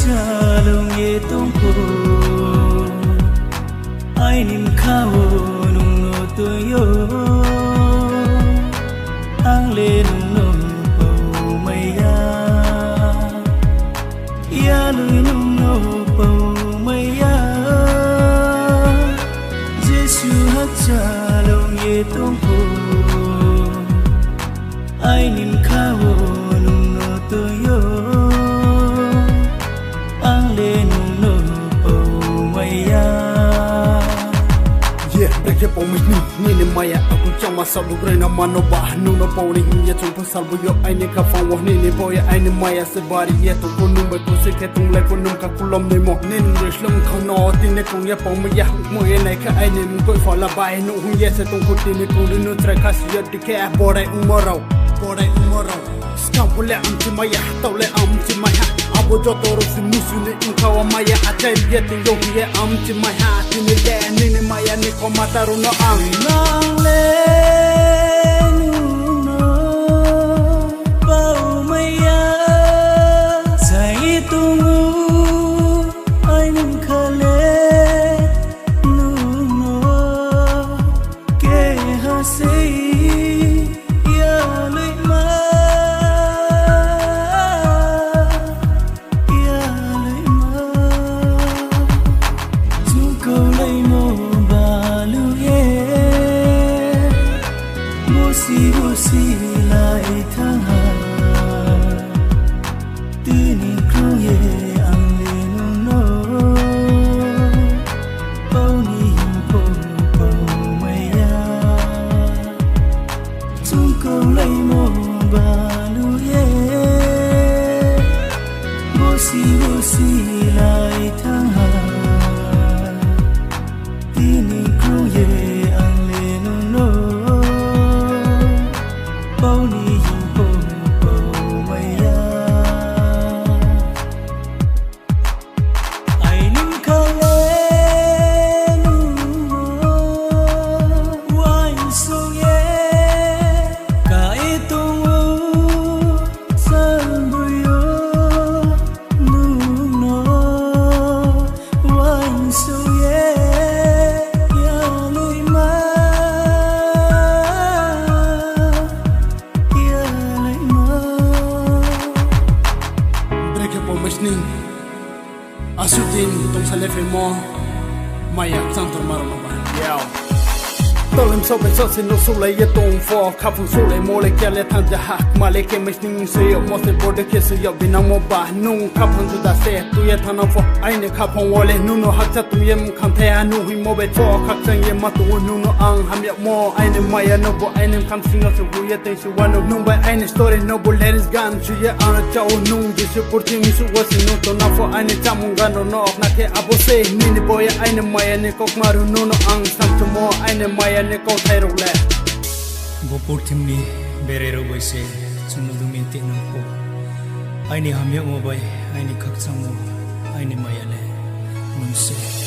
Chalong ye tongpo ai nim khao nung no to yo ang le nung no po mai ya lui nung no po mai ya Jesu hat chalong ye tongpo ai nim khao nung no to yo Ke po mi ni ni maya aku chama sa lu grena mano ba nu no po ni ye tu pa sal bu yo ai ni ka fa wo ni boya ai ni maya se bari ye to ko nu ba ko se ke tung le ko nu ka kulom ni mo ni ni shlum kho no ti ne ko ye po mi ya mo ye nai ka ai ni ko fa la ba ai nu hu ye se tung ko ti ni ko nu tra ka si ye ti ke bo dai umorau scam pule am ti maya to le am ti maya abo jo to ro si musu ni in ka wa maya atai ye ti yo ye am ti maya ti ni le ni maya ni ko mataru no ang nang le nu no pau maya sai tu ai nim khale nu no ke ha sei ya le ma ya le ma tu ko le mo si lai thang ha tu ni kru ye ang le no pau ni po mai ya chung ko lai mo ba lu ye mo si lai thang ha tu ni kru ye ang le no Bao ni hình po mai ya ai nim khale nu wai so ye ka e tu san bu yo nu no wai so ye ya lui ma Asutin tong salefe mo maya sang tor maro ba yao Tolem so be so sin no so le ye tong fo ka fu so le mo le ke le tan ja hak ma le ke machning se yo mo se bode ke se yo bina mo ba nung ka fu du da se tu ye tan fo ai ne ka phong wo le nu no hak cha tu ye m kan the anu hi mo be fo ka sang ye ma tu nu no ang ham ya mo ai ne maya no bo ai ne kan sing so hu ye te su wa no nung ba ai ne story no bo let is gan chu ye an cha o nung ji su por ti mi su wa sin no to na fo ai ne cha mung gan no na ke abo se ni ni boy ai ne maya ne kok maru nu no ang sam tu mo ai ne maya ne ko thai ro le bo por tim ni bere ro bai se chung no du min ti no ko ai ni ham ya mo bai ai ni khak chang mo ai ni maya le mun se